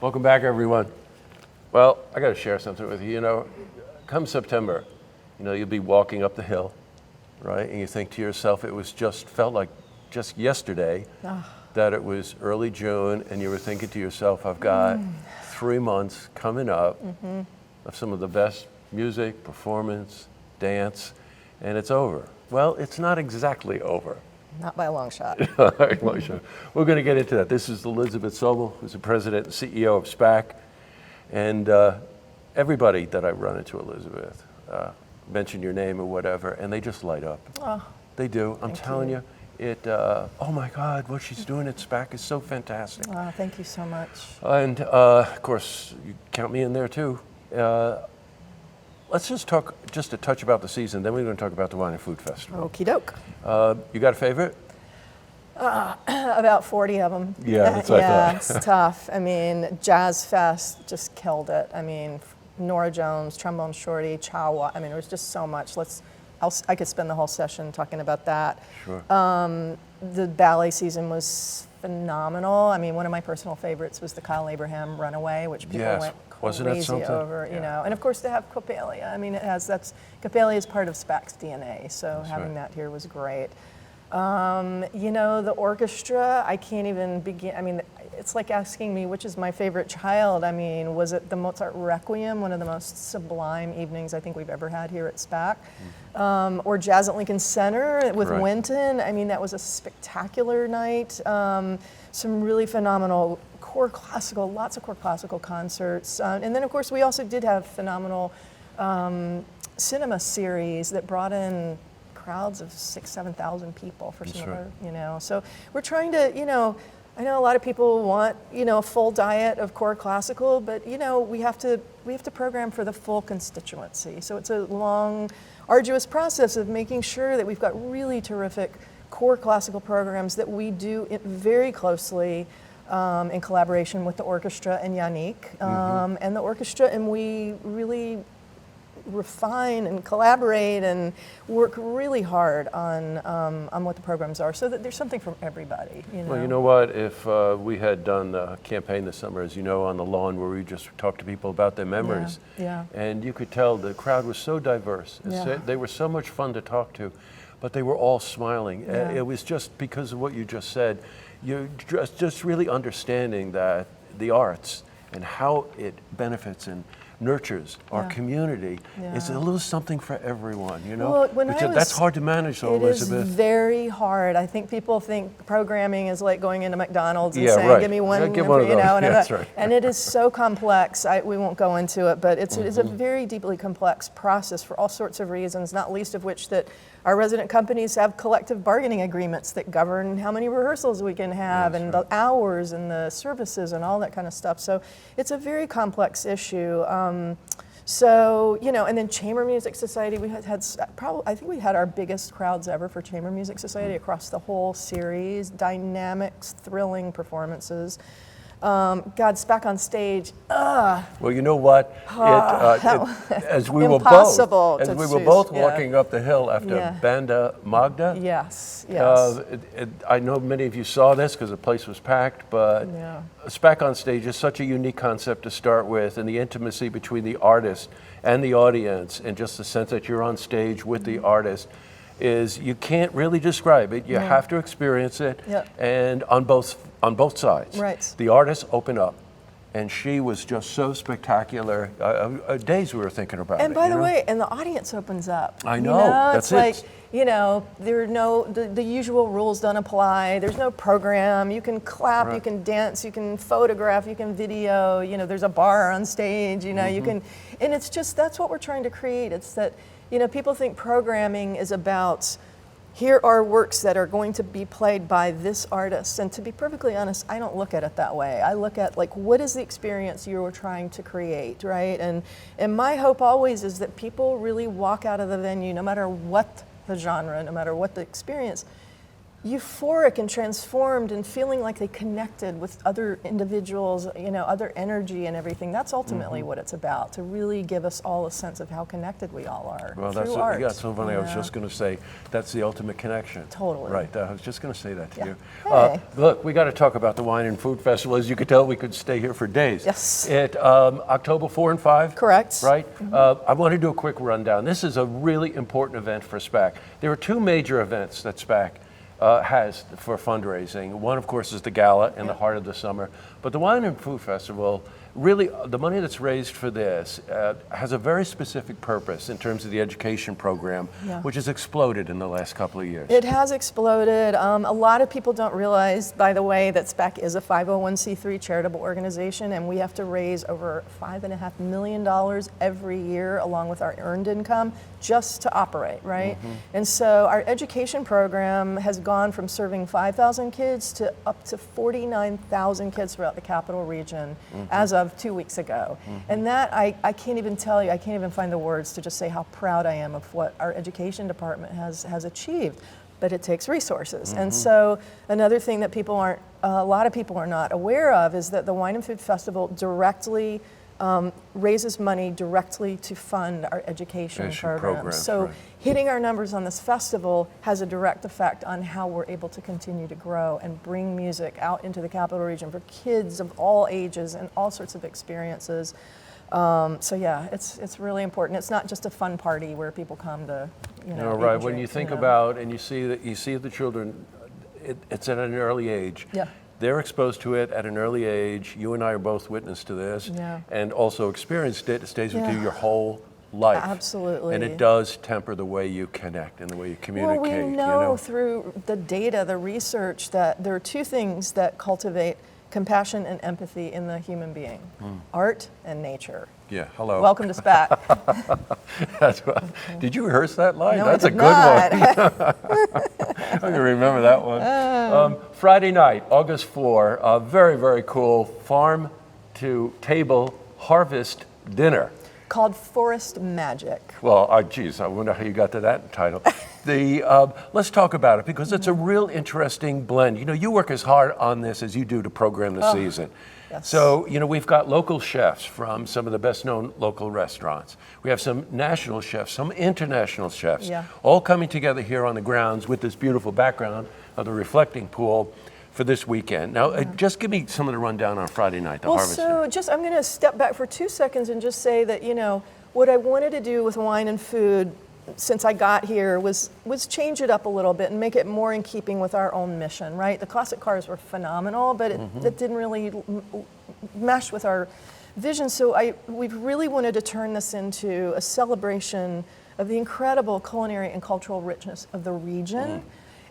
Welcome back, everyone. Well, I got to share something with you. You know, come September, you'll be walking up the hill, right? And you think to yourself, felt like just yesterday that it was early June, and you were thinking to yourself, I've got 3 months coming up of some of the best music, performance, dance, and it's over. Well, it's not exactly over. Not by a long shot. We're going to get into that. This is Elizabeth Sobel, who's the president and CEO of SPAC. And everybody that I run into, Elizabeth, mention your name or whatever, and they just light up. Oh, they do. I'm telling you, oh my God, what she's doing at SPAC is so fantastic. Oh, thank you so much. And of course, you count me in there too. Let's just talk just a touch about the season, then we're going to talk about the Wine and Food Festival. Okie doke. You got a favorite? About 40 of them. Yeah, that's what I thought. It's tough. I mean, Jazz Fest just killed it. I mean, Nora Jones, Trombone Shorty, Chawa. I mean, there was just so much. I could spend the whole session talking about that. Sure. The ballet season was phenomenal. I mean, one of my personal favorites was the Kyle Abraham Runaway, which people went crazy over, And of course, to have Coppelia. I mean, Coppelia is part of SPAC's DNA, so having that here was great. The orchestra, I can't even begin. I mean, it's like asking me which is my favorite child. I mean, was it the Mozart Requiem, one of the most sublime evenings I think we've ever had here at SPAC, or Jazz at Lincoln Center with Wynton? I mean, that was a spectacular night. Some really phenomenal lots of core classical concerts. And then, of course, we also did have phenomenal cinema series that brought in crowds of 6,000 to 7,000 people for some of our, So we're trying to, I know a lot of people want, a full diet of core classical, but, we have to program for the full constituency. So it's a long, arduous process of making sure that we've got really terrific core classical programs that we do it very closely in collaboration with the orchestra and Yannick and the orchestra, and we really refine and collaborate and work really hard on what the programs are, so that there's something for everybody. Well, you know what? If we had done a campaign this summer, as you know, on the lawn, where we just talked to people about their memories, and you could tell the crowd was so diverse. They were so much fun to talk to, but they were all smiling. It was just because of what you just said. You're just really understanding that the arts and how it benefits and nurtures our community is a little something for everyone, Well, that's hard to manage, though, Elizabeth. It is very hard. I think people think programming is like going into McDonald's and saying, give me one, and it is so complex. We won't go into it, but it's a very deeply complex process for all sorts of reasons, not least of which that our resident companies have collective bargaining agreements that govern how many rehearsals we can have and the hours and the services and all that kind of stuff. So it's a very complex issue. And then Chamber Music Society, we I think we had our biggest crowds ever for Chamber Music Society across the whole series. Dynamics, thrilling performances. SPAC on stage. Well, you know what? As we were both walking up the hill after Banda Magda. Yes. I know many of you saw this because the place was packed, but SPAC on stage is such a unique concept to start with, and the intimacy between the artist and the audience, and just the sense that you're on stage with the artist, is you can't really describe it. You have to experience it, and on both sides. Right. The artists open up, and she was just so spectacular. Days we were thinking about it. And by the way, and the audience opens up. I know. It's like, there are the usual rules don't apply. There's no program. You can clap, you can dance, you can photograph, you can video. There's a bar on stage. You can, and it's just that's what we're trying to create. It's that. People think programming is about, here are works that are going to be played by this artist. And to be perfectly honest, I don't look at it that way. I look at, what is the experience you were trying to create, right? And my hope always is that people really walk out of the venue, no matter what the genre, no matter what the experience, euphoric and transformed and feeling like they connected with other individuals, other energy and everything. That's ultimately what it's about, to really give us all a sense of how connected we all are through art. Yeah, so funny. I was just going to say, that's the ultimate connection. Totally. Right, I was just going to say that to you. Hey. Look, we got to talk about the Wine and Food Festival. As you could tell, we could stay here for days. Yes. October 4 and 5? Correct. Right? I want to do a quick rundown. This is a really important event for SPAC. There are two major events that SPAC has for fundraising. One, of course, is the gala in the heart of the summer. But the Wine and Food Festival, really, the money that's raised for this has a very specific purpose in terms of the education program, which has exploded in the last couple of years. It has exploded. A lot of people don't realize, by the way, that SPAC is a 501c3 charitable organization, and we have to raise over $5.5 million every year, along with our earned income, just to operate, right? And so our education program has gone from serving 5,000 kids to up to 49,000 kids throughout the capital region as of 2 weeks ago. And that, I can't even tell you, I can't even find the words to just say how proud I am of what our education department has achieved. But it takes resources. And so another thing that a lot of people are not aware of is that the Wine and Food Festival directly raises money directly to fund our education programs. So hitting our numbers on this festival has a direct effect on how we're able to continue to grow and bring music out into the capital region for kids of all ages and all sorts of experiences. So yeah, it's really important. It's not just a fun party where people come to, right. When you think about and you see the children, it's at an early age. Yeah. They're exposed to it at an early age. You and I are both witness to this, and also experienced it. It stays with you your whole life. Absolutely. And it does temper the way you connect and the way you communicate. Well, we know through the data, the research, that there are two things that cultivate compassion and empathy in the human being: art and nature. Yeah, hello. Welcome to SPAC. Did you rehearse that line? No, That's I a did good not. one. I can remember that one. Friday night, August 4, a very, very cool farm to table harvest dinner. Called Forest Magic. Well, geez, I wonder how you got to that title. Let's talk about it, because it's a real interesting blend. You work as hard on this as you do to program the season. Yes. So, we've got local chefs from some of the best-known local restaurants. We have some national chefs, some international chefs, all coming together here on the grounds with this beautiful background of the reflecting pool for this weekend. Now, just give me some of the rundown on Friday night, the harvest. So I'm going to step back for 2 seconds and just say that, what I wanted to do with Wine and Food since I got here was change it up a little bit and make it more in keeping with our own mission, right? The classic cars were phenomenal, but it didn't really mesh with our vision. So we've really wanted to turn this into a celebration of the incredible culinary and cultural richness of the region.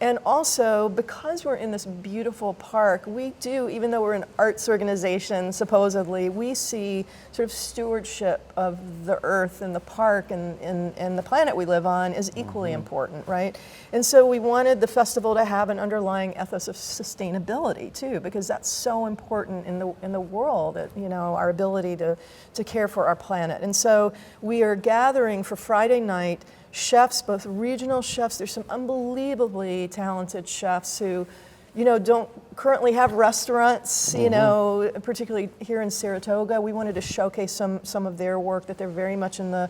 And also, because we're in this beautiful park, we do, even though we're an arts organization, supposedly, we see sort of stewardship of the earth and the park and the planet we live on is equally important, right? And so we wanted the festival to have an underlying ethos of sustainability too, because that's so important in the world, our ability to care for our planet. And so we are gathering for Friday night chefs, both regional chefs. There's some unbelievably talented chefs who, don't currently have restaurants, particularly here in Saratoga. We wanted to showcase some of their work, that they're very much in the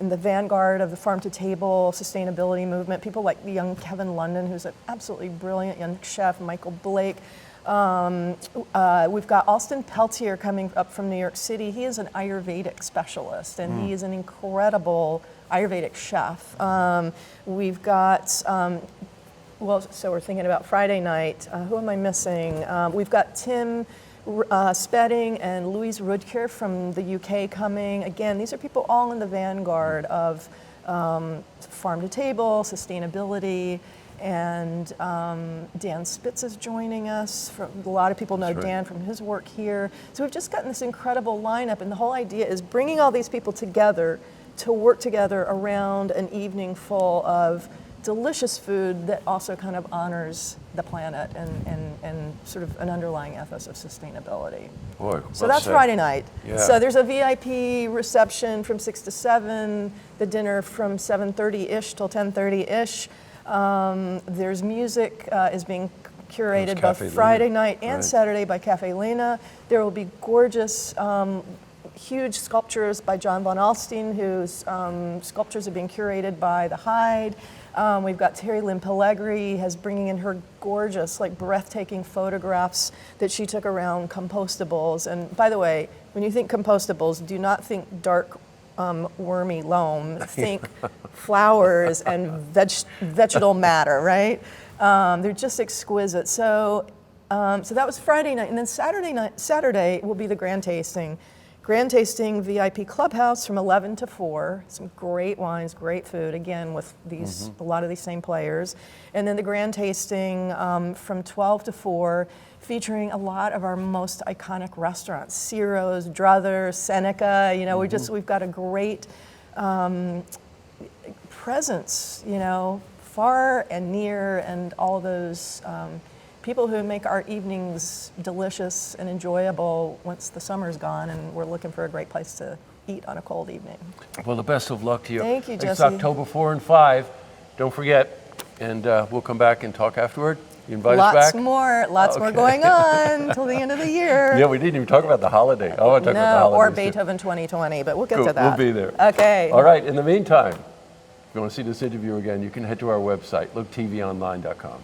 vanguard of the farm to table sustainability movement. People like the young Kevin London, who's an absolutely brilliant young chef, Michael Blake. We've got Alston Peltier coming up from New York City. He is an Ayurvedic specialist, and he is an incredible Ayurvedic chef. We've got, so we're thinking about Friday night. Who am I missing? We've got Tim Spedding and Louise Rudker from the UK coming. Again, these are people all in the vanguard of farm to table, sustainability. And Dan Spitz is joining us. A lot of people know Dan from his work here. So we've just gotten this incredible lineup, and the whole idea is bringing all these people together to work together around an evening full of delicious food that also kind of honors the planet and sort of an underlying ethos of sustainability. Boy, so that's Friday night. Yeah. So there's a VIP reception from 6 to 7, the dinner from 7:30-ish till 10:30-ish. There's music is being curated both Cafe Friday Lena. night and Right. Saturday by Cafe Lena. There will be gorgeous, huge sculptures by John von Alstein, whose sculptures are being curated by the Hyde. We've got Terry Lynn Pellegri has bringing in her gorgeous, like breathtaking photographs that she took around compostables. And by the way, when you think compostables, do not think dark, wormy loam. Think flowers and vegetal matter, right? They're just exquisite. So that was Friday night, and then Saturday will be the grand tasting. Grand tasting VIP clubhouse from 11 to 4. Some great wines, great food. Again, with these a lot of these same players, and then the grand tasting from 12 to 4, featuring a lot of our most iconic restaurants: Ciro's, Druthers, Seneca. You know, we've got a great presence. You know, far and near, and all those. People who make our evenings delicious and enjoyable once the summer's gone and we're looking for a great place to eat on a cold evening. Well, the best of luck to you. Thank you, Jesse. It's October 4 and 5. Don't forget, and we'll come back and talk afterward. You invite us back? Lots more going on till the end of the year. Yeah, we didn't even talk about the holiday. I want to talk about the holidays. Or Beethoven 2020, but we'll get to that. We'll be there. Okay. All right, in the meantime, if you want to see this interview again, you can head to our website, looktvonline.com.